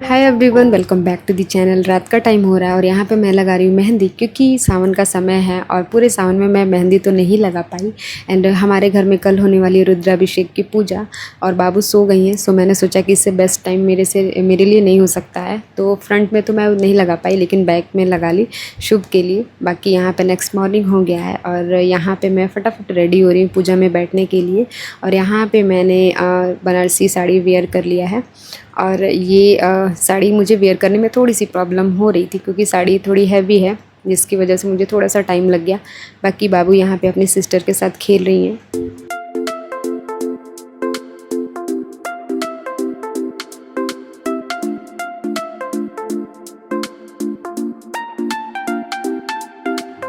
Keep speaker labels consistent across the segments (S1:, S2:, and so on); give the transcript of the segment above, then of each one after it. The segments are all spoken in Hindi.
S1: Hi everyone, welcome back to the channel. रात का टाइम हो रहा है और यहाँ पे मैं लगा रही हूँ मेहंदी, क्योंकि सावन का समय है और पूरे सावन में मैं मेहंदी तो नहीं लगा पाई। एंड हमारे घर में कल होने वाली रुद्राभिषेक की पूजा और बाबू सो गई हैं, सो मैंने सोचा कि इससे बेस्ट टाइम मेरे लिए नहीं हो सकता है। तो फ्रंट में तो मैं नहीं लगा पाई, लेकिन बैक में लगा ली शुभ के लिए। बाकी यहाँ पर नेक्स्ट मॉर्निंग हो गया है और यहाँ पर मैं फटाफट रेडी हो रही हूँ पूजा में बैठने के लिए। और यहाँ पर मैंने बनारसी साड़ी वेयर कर लिया है। और ये साड़ी मुझे वेयर करने में थोड़ी सी प्रॉब्लम हो रही थी, क्योंकि साड़ी थोड़ी हैवी है, जिसकी वजह से मुझे थोड़ा सा टाइम लग गया। बाकी बाबू यहाँ पे अपनी सिस्टर के साथ खेल रही हैं।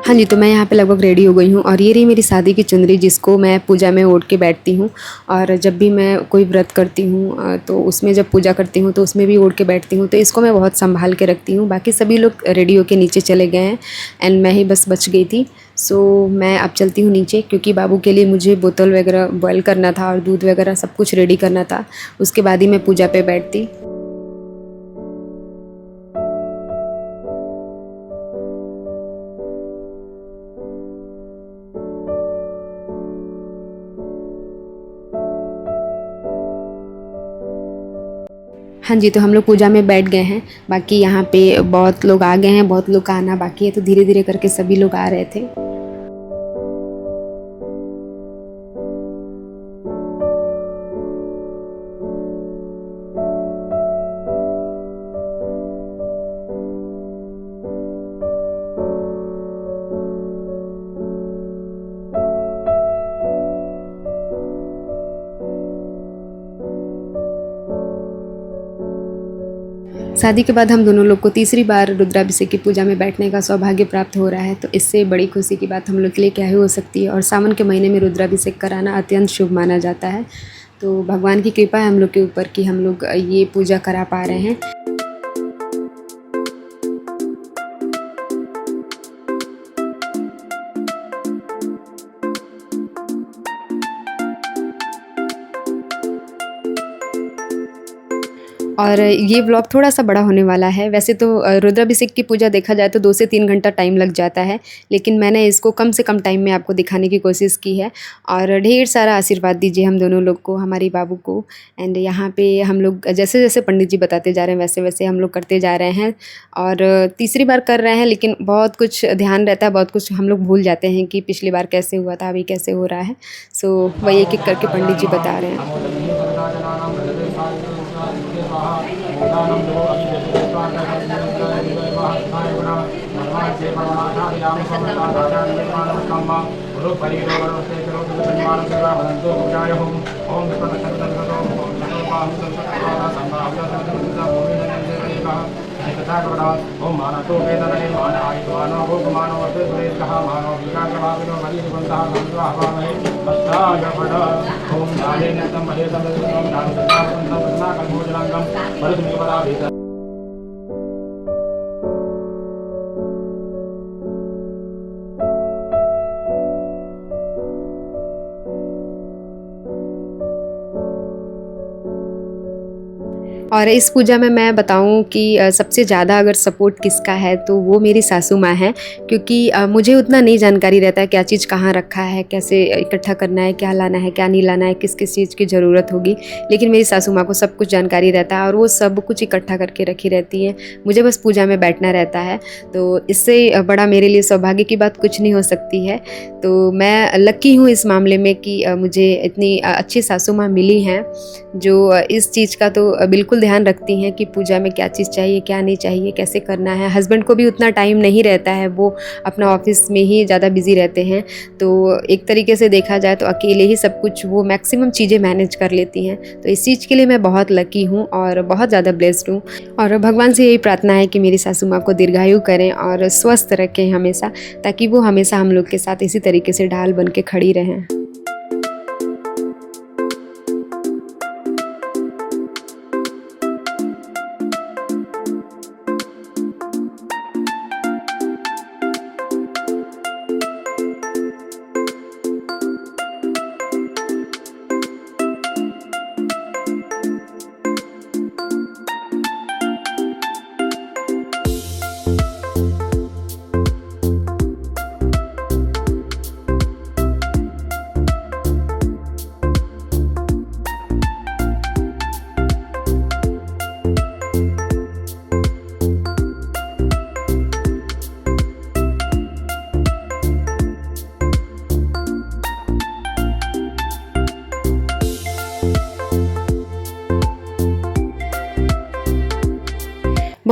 S1: हाँ जी, तो मैं यहाँ पे लगभग रेडी हो गई हूँ और ये रही मेरी शादी की चुनरी, जिसको मैं पूजा में ओढ़ के बैठती हूँ। और जब भी मैं कोई व्रत करती हूँ तो उसमें जब पूजा करती हूँ तो उसमें भी ओढ़ के बैठती हूँ, तो इसको मैं बहुत संभाल के रखती हूँ। बाकी सभी लोग रेडी होके नीचे चले गए हैं एंड मैं ही बस बच गई थी। सो मैं अब चलती हूँ नीचे, क्योंकि बाबू के लिए मुझे बोतल वगैरह बॉयल करना था और दूध वगैरह सब कुछ रेडी करना था। उसके बाद ही मैं पूजा पे बैठती। हाँ जी, तो हम लोग पूजा में बैठ गए हैं। बाकी यहाँ पे बहुत लोग आ गए हैं, बहुत लोग का आना बाकी है, तो धीरे धीरे करके सभी लोग आ रहे थे। शादी के बाद हम दोनों लोग को तीसरी बार रुद्राभिषेक की पूजा में बैठने का सौभाग्य प्राप्त हो रहा है, तो इससे बड़ी खुशी की बात हम लोग के लिए क्या ही हो सकती है। और सावन के महीने में रुद्राभिषेक कराना अत्यंत शुभ माना जाता है। तो भगवान की कृपा है हम लोग के ऊपर कि हम लोग ये पूजा करा पा रहे हैं। और ये व्लॉग थोड़ा-सा बड़ा होने वाला है। वैसे तो रुद्राभिषेक की पूजा देखा जाए तो 2 से 3 घंटा टाइम लग जाता है, लेकिन मैंने इसको कम से कम टाइम में आपको दिखाने की कोशिश की है। और ढेर सारा आशीर्वाद दीजिए हम दोनों लोग को, हमारी बाबू को। एंड यहाँ पे हम लोग जैसे-जैसे पंडित जी बताते जा रहे हैं, वैसे-वैसे हम लोग करते जा रहे हैं। और तीसरी बार कर रहे हैं, लेकिन बहुत कुछ ध्यान रहता है, बहुत कुछ हम लोग भूल जाते हैं कि पिछली बार कैसे हुआ था, अभी कैसे हो रहा है। सो वही एक-एक करके पंडित जी बता रहे हैं।
S2: ओम मानतो वेदने मान आयुमानो भोगमानो अतिश्रेष्ठः मानो विकासभाविनो मरीनिबन्धः मन्त्रहवामहे अष्टायफड ओम नारेण तं महेशं ददनं नारदनाथं तन्नाकल्मोजनाङ्गं मरुद्मिपदाभित।
S1: और इस पूजा में मैं बताऊँ कि सबसे ज़्यादा अगर सपोर्ट किसका है तो वो मेरी सासू माँ हैं, क्योंकि मुझे उतना नहीं जानकारी रहता है क्या चीज़ कहाँ रखा है, कैसे इकट्ठा करना है, क्या लाना है, क्या नहीं लाना है, किस किस चीज़ की ज़रूरत होगी। लेकिन मेरी सासू माँ को सब कुछ जानकारी रहता है और वो सब कुछ इकट्ठा करके रखी रहती हैं। मुझे बस पूजा में बैठना रहता है, तो इससे बड़ा मेरे लिए सौभाग्य की बात कुछ नहीं हो सकती है। तो मैं लकी हूँ इस मामले में कि मुझे इतनी अच्छी सासू माँ मिली हैं, जो इस चीज़ का तो बिल्कुल ध्यान रखती हैं कि पूजा में क्या चीज़ चाहिए, क्या नहीं चाहिए, कैसे करना है। हस्बैंड को भी उतना टाइम नहीं रहता है, वो अपना ऑफ़िस में ही ज़्यादा बिज़ी रहते हैं। तो एक तरीके से देखा जाए तो अकेले ही सब कुछ वो मैक्सिमम चीज़ें मैनेज कर लेती हैं। तो इस चीज़ के लिए मैं बहुत लकी हूँ और बहुत ज़्यादा ब्लेस्ड हूँ। और भगवान से यही प्रार्थना है कि मेरी सासू माँ को दीर्घायु करें और स्वस्थ रखें हमेशा, ताकि वो हमेशा हम लोग के साथ इसी तरीके से ढाल बन के खड़ी रहें।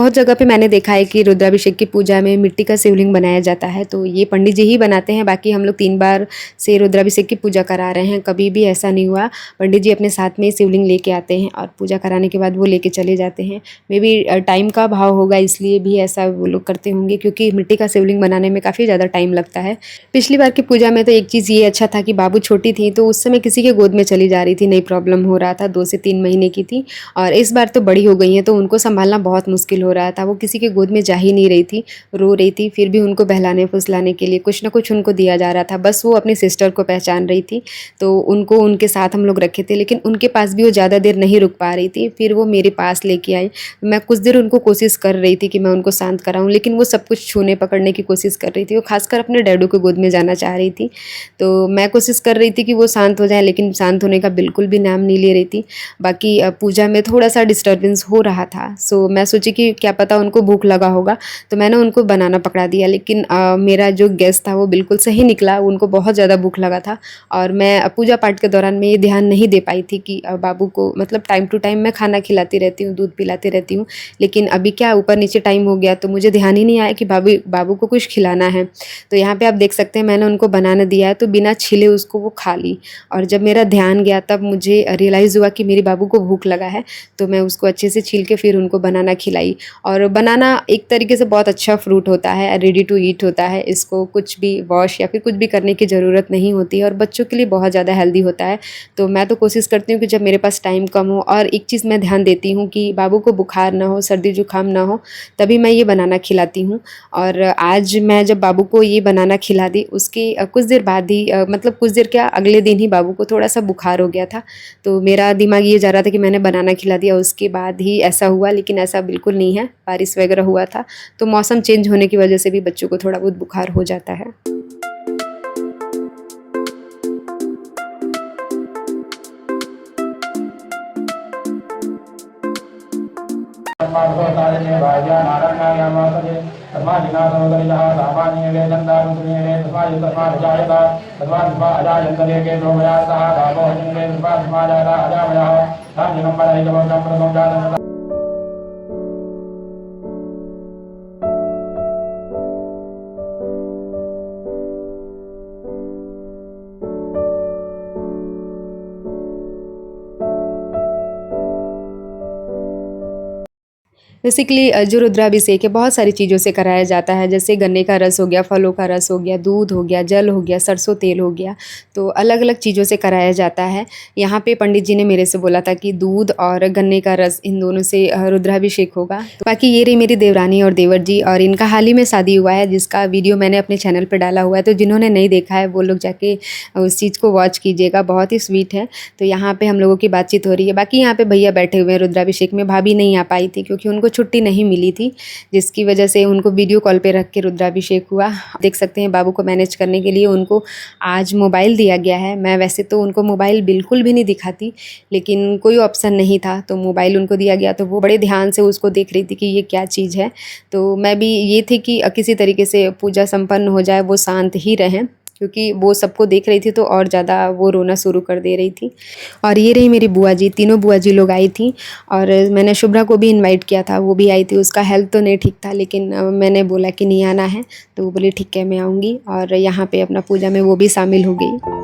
S1: बहुत जगह पे मैंने देखा है कि रुद्राभिषेक की पूजा में मिट्टी का शिवलिंग बनाया जाता है, तो ये पंडित जी ही बनाते हैं। बाकी हम लोग 3 बार से रुद्राभिषेक की पूजा करा रहे हैं, कभी भी ऐसा नहीं हुआ। पंडित जी अपने साथ में शिवलिंग लेके आते हैं और पूजा कराने के बाद वो लेके चले जाते हैं। मे बी टाइम का अभाव होगा, इसलिए भी ऐसा वो लोग करते होंगे, क्योंकि मिट्टी का शिवलिंग बनाने में काफ़ी ज़्यादा टाइम लगता है। पिछली बार की पूजा में तो एक चीज़ ये अच्छा था कि बाबू छोटी थी, तो उस समय किसी के गोद में चली जा रही थी, नहीं प्रॉब्लम हो रहा था। 2 से 3 महीने की थी और इस बार तो बड़ी हो गई हैं, तो उनको संभालना बहुत मुश्किल हो रहा था। वो किसी के गोद में जा ही नहीं रही थी, रो रही थी। फिर भी उनको बहलाने फुसलाने के लिए कुछ ना कुछ उनको दिया जा रहा था। बस वो अपनी सिस्टर को पहचान रही थी, तो उनको उनके साथ हम लोग रखे थे, लेकिन उनके पास भी वो ज़्यादा देर नहीं रुक पा रही थी। फिर वो मेरे पास लेके आई। मैं कुछ देर उनको कोशिश कर रही थी कि मैं उनको शांत कराऊँ, लेकिन वो सब कुछ छूने पकड़ने की कोशिश कर रही थी। वो खासकर अपने डैडू के गोद में जाना चाह रही थी, तो मैं कोशिश कर रही थी कि वो शांत हो जाए, लेकिन शांत होने का बिल्कुल भी नाम नहीं ले रही थी। बाकी पूजा में थोड़ा सा डिस्टर्बेंस हो रहा था, सो मैं सोची कि क्या पता उनको भूख लगा होगा, तो मैंने उनको बनाना पकड़ा दिया। लेकिन मेरा जो गेस्ट था वो बिल्कुल सही निकला, उनको बहुत ज़्यादा भूख लगा था। और मैं पूजा पाठ के दौरान में ये ध्यान नहीं दे पाई थी कि बाबू को मतलब टाइम टू टाइम मैं खाना खिलाती रहती हूँ, दूध पिलाती रहती हूँ, लेकिन अभी क्या ऊपर नीचे टाइम हो गया, तो मुझे ध्यान ही नहीं आया कि बाबू को कुछ खिलाना है। तो यहाँ पे आप देख सकते हैं मैंने उनको बनाना दिया है, तो बिना छिले उसको वो खा ली। और जब मेरा ध्यान गया तब मुझे रियलाइज़ हुआ कि मेरे बाबू को भूख लगा है, तो मैं उसको अच्छे से छील के फिर उनको बनाना खिलाई। और बनाना एक तरीके से बहुत अच्छा फ्रूट होता है, रेडी टू ईट होता है। इसको कुछ भी वॉश या फिर कुछ भी करने की ज़रूरत नहीं होती है और बच्चों के लिए बहुत ज़्यादा हेल्दी होता है। तो मैं तो कोशिश करती हूँ कि जब मेरे पास टाइम कम हो, और एक चीज़ मैं ध्यान देती हूँ कि बाबू को बुखार ना हो, सर्दी जुकाम ना हो, तभी मैं ये बनाना खिलाती हूँ। और आज मैं जब बाबू को ये बनाना खिला दी, उसके कुछ देर बाद ही मतलब कुछ देर क्या, अगले दिन ही बाबू को थोड़ा सा बुखार हो गया था। तो मेरा दिमाग ये जा रहा था कि मैंने बनाना खिला दिया, उसके बाद ही ऐसा हुआ, लेकिन ऐसा बिल्कुल नहीं है। बारिश वगैरह हुआ था, तो मौसम चेंज होने की वजह से भी बच्चों को थोड़ा बहुत बुखार हो जाता है। बेसिकली जो रुद्राभिषेक है बहुत सारी चीज़ों से कराया जाता है, जैसे गन्ने का रस हो गया, फलों का रस हो गया, दूध हो गया, जल हो गया, सरसों तेल हो गया, तो अलग अलग चीज़ों से कराया जाता है। यहाँ पे पंडित जी ने मेरे से बोला था कि दूध और गन्ने का रस, इन दोनों से रुद्राभिषेक होगा। तो बाकी ये रही मेरी देवरानी और देवर जी, और इनका हाल ही में शादी हुआ है, जिसका वीडियो मैंने अपने चैनल पर डाला हुआ है, तो जिन्होंने नहीं देखा है वो लोग जाके उस चीज़ को वॉच कीजिएगा, बहुत ही स्वीट है। तो यहाँ पर हम लोगों की बातचीत हो रही है। बाकी यहाँ पर भैया बैठे हुए हैं रुद्राभिषेक में, भाभी नहीं आ पाई थी क्योंकि उनको छुट्टी नहीं मिली थी, जिसकी वजह से उनको वीडियो कॉल पे रख के रुद्राभिषेक हुआ। देख सकते हैं बाबू को मैनेज करने के लिए उनको आज मोबाइल दिया गया है। मैं वैसे तो उनको मोबाइल बिल्कुल भी नहीं दिखाती, लेकिन कोई ऑप्शन नहीं था तो मोबाइल उनको दिया गया, तो वो बड़े ध्यान से उसको देख रही थी कि ये क्या चीज़ है। तो मैं भी ये थी कि किसी तरीके से पूजा संपन्न हो जाए, वो शांत ही रहें, क्योंकि वो सबको देख रही थी तो और ज़्यादा वो रोना शुरू कर दे रही थी। और ये रही मेरी बुआ जी, तीनों बुआ जी लोग आई थी, और मैंने शुभ्रा को भी इनवाइट किया था, वो भी आई थी। उसका हेल्थ तो नहीं ठीक था, लेकिन मैंने बोला कि नहीं आना है, तो वो बोली ठीक है मैं आऊँगी, और यहाँ पे अपना पूजा में वो भी शामिल हो गई।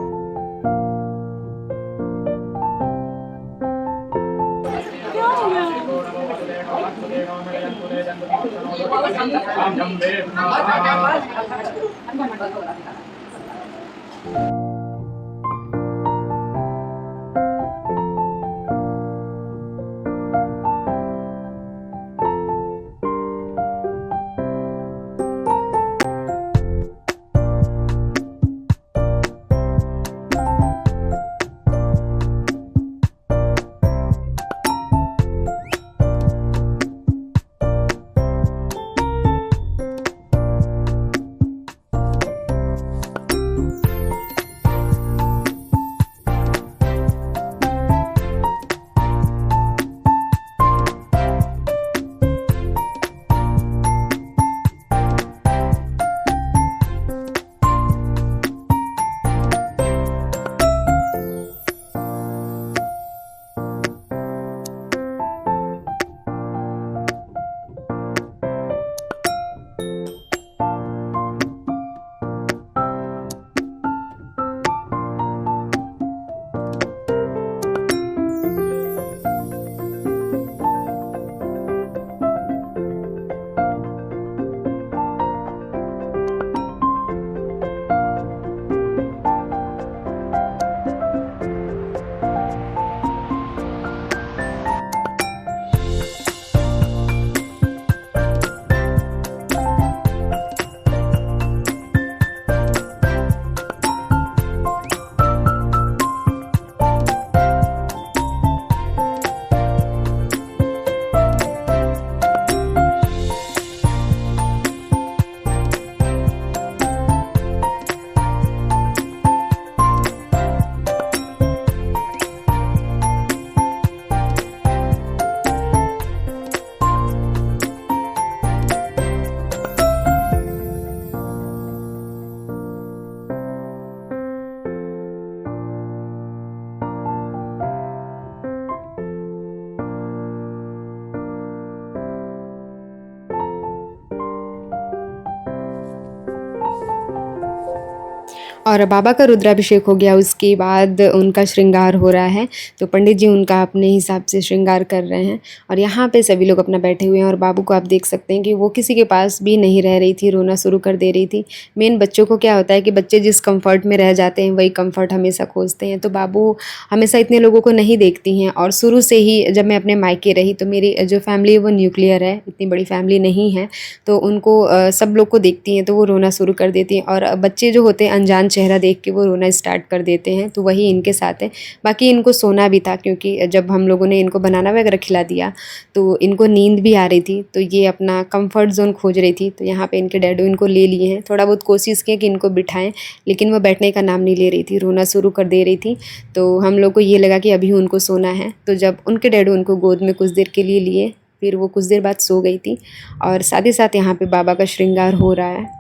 S1: और बाबा का रुद्राभिषेक हो गया, उसके बाद उनका श्रृंगार हो रहा है। तो पंडित जी उनका अपने हिसाब से श्रृंगार कर रहे हैं और यहाँ पे सभी लोग अपना बैठे हुए हैं। और बाबू को आप देख सकते हैं कि वो किसी के पास भी नहीं रह रही थी, रोना शुरू कर दे रही थी। मेन बच्चों को क्या होता है कि बच्चे जिस कंफर्ट में रह जाते हैं वही कंफर्ट हमेशा खोजते हैं। तो बाबू हमेशा इतने लोगों को नहीं देखती हैं। और शुरू से ही जब मैं अपने मायके रही तो मेरी जो फैमिली है वो न्यूक्लियर है, इतनी बड़ी फैमिली नहीं है। तो उनको सब लोग को देखती हैं तो वो रोना शुरू कर देती हैं। और बच्चे जो होते हैं अनजान चेहरा देख के वो रोना स्टार्ट कर देते हैं। तो वही इनके साथ है। बाकी इनको सोना भी था, क्योंकि जब हम लोगों ने इनको बनाना वगैरह खिला दिया तो इनको नींद भी आ रही थी। तो ये अपना कंफर्ट जोन खोज रही थी। तो यहाँ पे इनके डैडू इनको ले लिए हैं। थोड़ा बहुत कोशिश की कि इनको बिठाएं, लेकिन वो बैठने का नाम नहीं ले रही थी, रोना शुरू कर दे रही थी। तो हम लोग को ये लगा कि अभी उनको सोना है। तो जब उनके डैडू उनको गोद में कुछ देर के लिए लिए, फिर वो कुछ देर बाद सो गई थी। और साथ ही साथ यहाँ पे बाबा का श्रृंगार हो रहा है।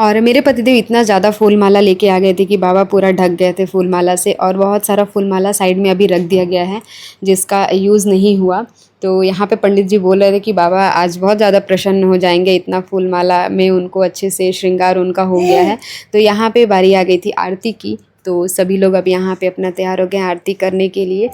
S1: और मेरे पतिदेव इतना ज़्यादा फूल माला लेके आ गए थे कि बाबा पूरा ढक गए थे फूल माला से। और बहुत सारा फूल माला साइड में अभी रख दिया गया है जिसका यूज़ नहीं हुआ। तो यहाँ पे पंडित जी बोल रहे थे कि बाबा आज बहुत ज़्यादा प्रसन्न हो जाएंगे, इतना फूल माला में उनको अच्छे से श्रृंगार उनका हो गया है। तो यहाँ पे बारी आ गई थी आरती की। तो सभी लोग अब यहाँ पे अपना तैयार हो गए आरती करने के लिए।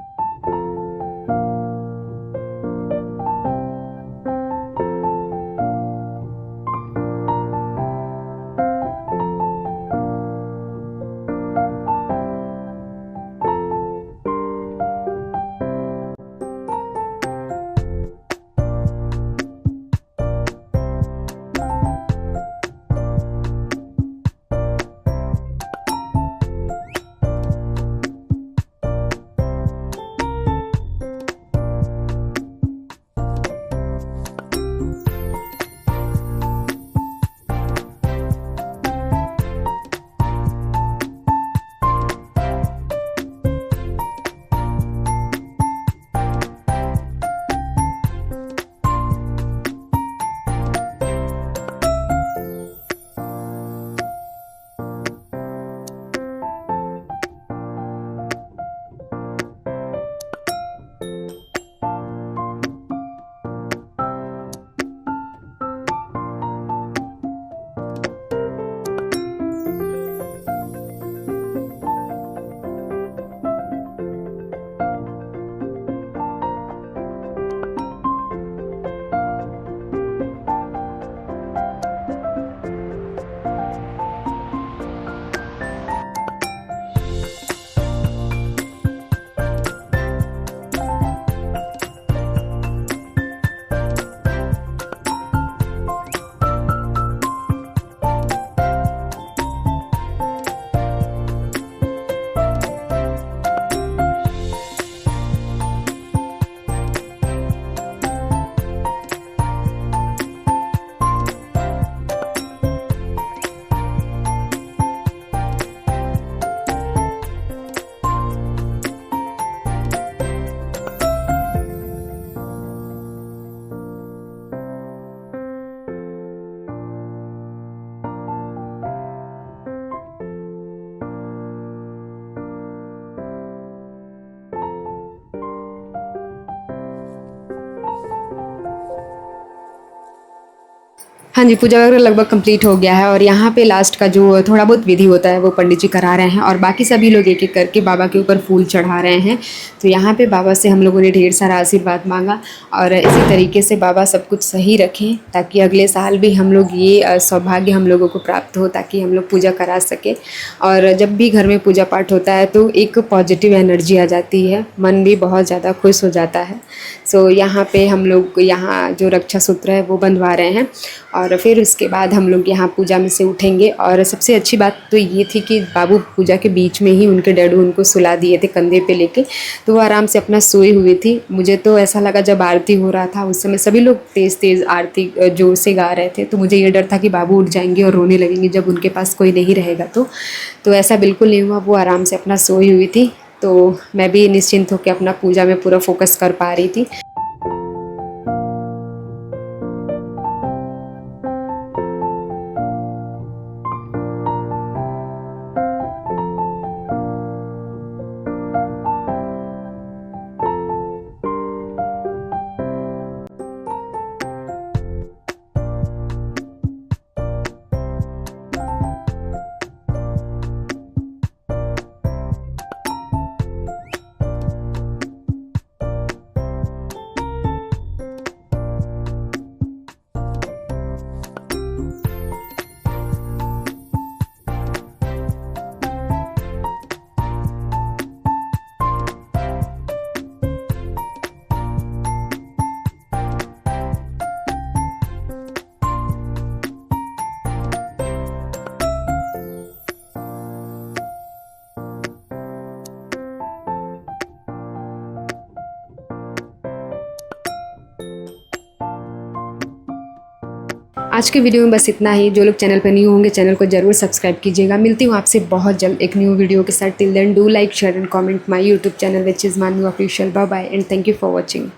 S1: हाँ जी, पूजा वगैरह लगभग कंप्लीट हो गया है और यहाँ पे लास्ट का जो थोड़ा बहुत विधि होता है वो पंडित जी करा रहे हैं और बाकी सभी लोग एक एक करके बाबा के ऊपर फूल चढ़ा रहे हैं। तो यहाँ पे बाबा से हम लोगों ने ढेर सारा आशीर्वाद मांगा और इसी तरीके से बाबा सब कुछ सही रखें ताकि अगले साल भी हम लोग ये सौभाग्य हम लोगों को प्राप्त हो, ताकि हम लोग पूजा करा सकें। और जब भी घर में पूजा पाठ होता है तो एक पॉजिटिव एनर्जी आ जाती है, मन भी बहुत ज़्यादा खुश हो जाता है। सो यहाँ पे हम लोग यहाँ जो रक्षा सूत्र है वो बंधवा रहे हैं और फिर उसके बाद हम लोग यहाँ पूजा में से उठेंगे। और सबसे अच्छी बात तो ये थी कि बाबू पूजा के बीच में ही उनके डैडू उनको सुला दिए थे कंधे पे लेके, तो वो आराम से अपना सोई हुई थी। मुझे तो ऐसा लगा जब आरती हो रहा था उस समय सभी लोग तेज़ तेज़ आरती जोर से गा रहे थे, तो मुझे ये डर था कि बाबू उठ जाएंगे और रोने लगेंगे जब उनके पास कोई नहीं रहेगा। तो ऐसा बिल्कुल नहीं हुआ, वो आराम से अपना सोई हुई थी। तो मैं भी निश्चिंत होकर अपना पूजा में पूरा फोकस कर पा रही थी। आज के वीडियो में बस इतना ही। जो लोग चैनल पर न्यू होंगे चैनल को जरूर सब्सक्राइब कीजिएगा। मिलती हूँ आपसे बहुत जल्द एक न्यू वीडियो के साथ। Till then do like share and comment my YouTube channel which is Manu official. Bye bye and thank you for watching.